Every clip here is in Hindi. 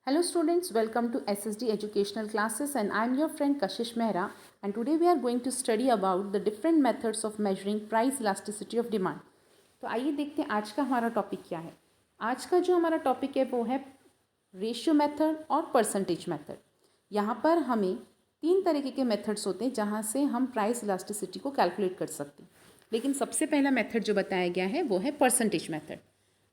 Hello students, welcome to SSD Educational Classes and I am your friend Kashish Mehra and today we are going to study about the different methods of measuring price elasticity of demand. तो आइए देखते हैं आज का हमारा टॉपिक क्या है। आज का जो हमारा टॉपिक है वो है रेशियो मेथड और परसेंटेज मेथड। यहाँ पर हमें तीन तरीके के मेथड्स होते हैं जहाँ से हम प्राइस इलास्टिसिटी को कैलकुलेट कर सकते हैं, लेकिन सबसे पहला मेथड जो बताया गया है वो है परसेंटेज मेथड।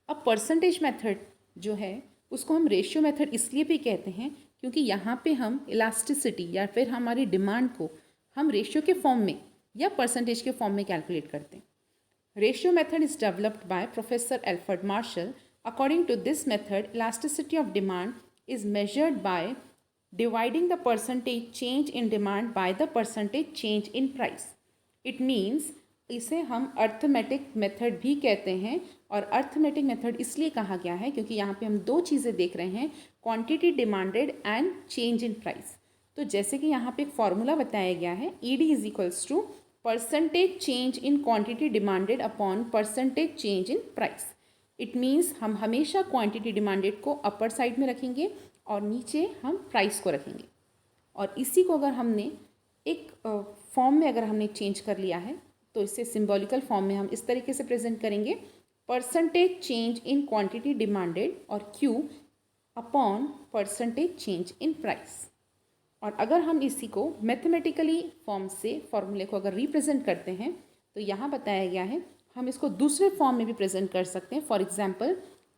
अब परसेंटेज मेथड जो है उसको हम रेशियो मेथड इसलिए भी कहते हैं क्योंकि यहाँ पे हम इलास्टिसिटी या फिर हमारी डिमांड को हम रेशियो के फॉर्म में या परसेंटेज के फॉर्म में कैलकुलेट करते हैं। Ratio method is developed by professor Alfred Marshall. According to this method elasticity of demand is measured by dividing the percentage change in demand by the percentage change in price. It means इसे हम अर्थमेटिक मेथड भी कहते हैं और अर्थमेटिक मेथड इसलिए कहा गया है क्योंकि यहाँ पे हम दो चीज़ें देख रहे हैं, quantity demanded and change in price. तो जैसे कि यहाँ पे एक फॉर्मूला बताया गया है, ED is equals to percentage change in quantity demanded upon percentage change in price. It means हम हमेशा क्वांटिटी डिमांडेड को अपर साइड में रखेंगे और नीचे हम प्राइस को रखेंगे। और इसी को अगर हमने एक फॉर्म में अगर हमने चेंज कर लिया है तो इसे सिंबॉलिकल फॉर्म में हम इस तरीके से प्रेजेंट करेंगे, percentage change in quantity demanded और Q upon percentage change in price. और अगर हम इसी को मैथमेटिकली फॉर्म से फॉर्मूले को अगर रिप्रेजेंट करते हैं तो यहाँ बताया गया है हम इसको दूसरे फॉर्म में भी प्रेजेंट कर सकते हैं। For example,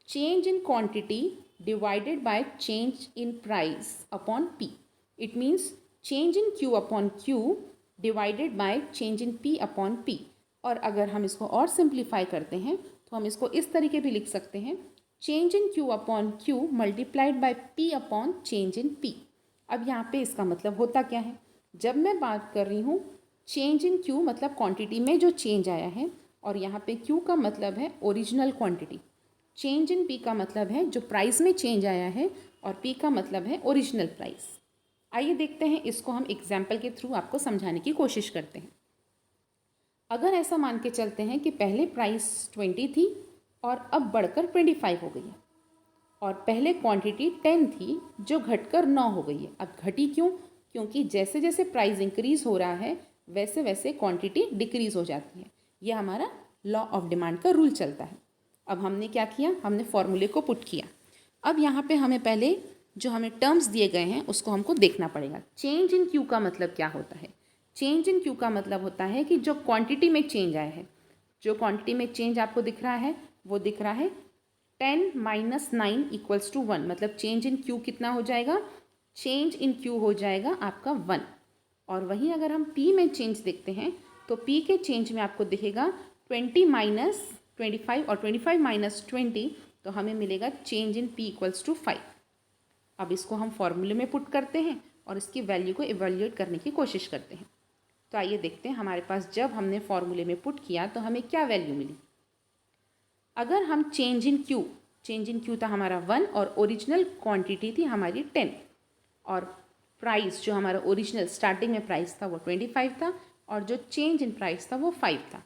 change in quantity divided by change in price upon P. It means change in Q upon Q divided by change in P upon P. और अगर हम इसको और सिंप्लीफाई करते हैं तो हम इसको इस तरीके भी लिख सकते हैं, change in Q upon Q multiplied by P upon change in P. अब यहाँ पे इसका मतलब होता क्या है, जब मैं बात कर रही हूँ चेंज इन क्यू मतलब क्वांटिटी में जो चेंज आया है, और यहाँ पे क्यू का मतलब है original quantity, change in P का मतलब है जो प्राइस में चेंज आया है, और पी का मतलब है ओरिजिनल प्राइस। आइए देखते हैं, इसको हम एग्जाम्पल के थ्रू आपको समझाने की कोशिश करते हैं। अगर ऐसा मान के चलते हैं कि पहले प्राइस 20 थी और अब बढ़कर 25 हो गई है, और पहले क्वांटिटी 10 थी जो घटकर 9 हो गई है। अब घटी क्यों? क्योंकि जैसे जैसे प्राइस इंक्रीज़ हो रहा है वैसे वैसे क्वांटिटी डिक्रीज़ हो जाती है। यह हमारा लॉ ऑफ डिमांड का रूल चलता है। अब हमने क्या किया, हमने फॉर्मूले को पुट किया। अब यहाँ पे हमें पहले जो हमें टर्म्स दिए गए हैं उसको हमको देखना पड़ेगा। चेंज इन क्यू का मतलब क्या होता है? चेंज इन क्यू का मतलब होता है कि जो क्वांटिटी में चेंज आया है, जो क्वांटिटी में चेंज आपको दिख रहा है वो दिख रहा है 10 - 9 = 1। मतलब चेंज इन क्यू कितना हो जाएगा? चेंज इन क्यू हो जाएगा आपका 1। और वहीं अगर हम पी में चेंज देखते हैं तो पी के चेंज में आपको दिखेगा 20 - 25 और 25 - 20, तो हमें मिलेगा चेंज इन पी = 5। अब इसको हम फॉर्मूले में पुट करते हैं और इसकी वैल्यू को इवैल्यूएट करने की कोशिश करते हैं। तो आइए देखते हैं हमारे पास जब हमने फॉर्मूले में पुट किया तो हमें क्या वैल्यू मिली। अगर हम चेंज इन क्यू था हमारा 1 और ओरिजिनल क्वांटिटी थी हमारी 10, और प्राइस जो हमारा ओरिजिनल स्टार्टिंग में प्राइस था वो 25 था, और जो चेंज इन प्राइस था वो 5 था।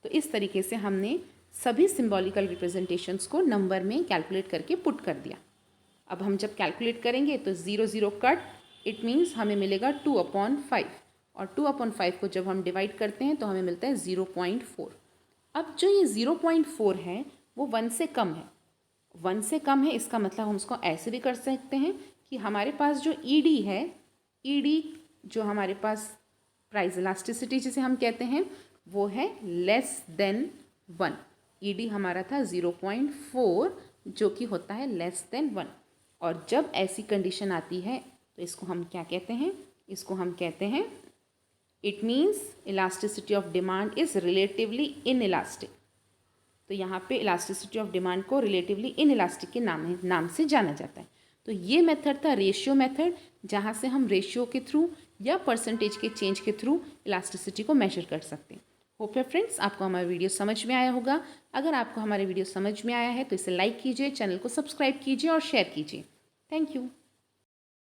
तो इस तरीके से हमने सभी सिंबॉलिकल रिप्रेजेंटेशंस को नंबर में कैलकुलेट करके पुट कर दिया। अब हम जब कैलकुलेट करेंगे तो 0 0 कट, इट मीन्स हमें मिलेगा 2/5, और 2/5 को जब हम डिवाइड करते हैं तो हमें मिलता है 0.4। अब जो ये 0.4 है वो 1 से कम है। 1 से कम है इसका मतलब हम उसको ऐसे भी कर सकते हैं कि हमारे पास जो ईडी है, ईडी जो हमारे पास प्राइस इलास्टिसिटी जिसे हम कहते हैं वो है लेस देन 1। ईडी हमारा था 0.4 जो कि होता है लेस देन 1। और जब ऐसी कंडीशन आती है तो इसको हम क्या कहते हैं? इसको हम कहते हैं, it means elasticity of demand is relatively inelastic. तो यहाँ पे इलास्टिसिटी ऑफ डिमांड को रिलेटिवली इनइलास्टिक के नाम से जाना जाता है। तो ये मेथड था रेशियो मेथड, जहाँ से हम रेशियो के थ्रू या परसेंटेज के चेंज के थ्रू इलास्टिसिटी को मेजर कर सकते हैं। होप है फ्रेंड्स आपको हमारा वीडियो समझ में आया होगा। अगर आपको हमारे वीडियो समझ में आया है तो इसे लाइक कीजिए, चैनल को सब्सक्राइब कीजिए और शेयर कीजिए। Thank you.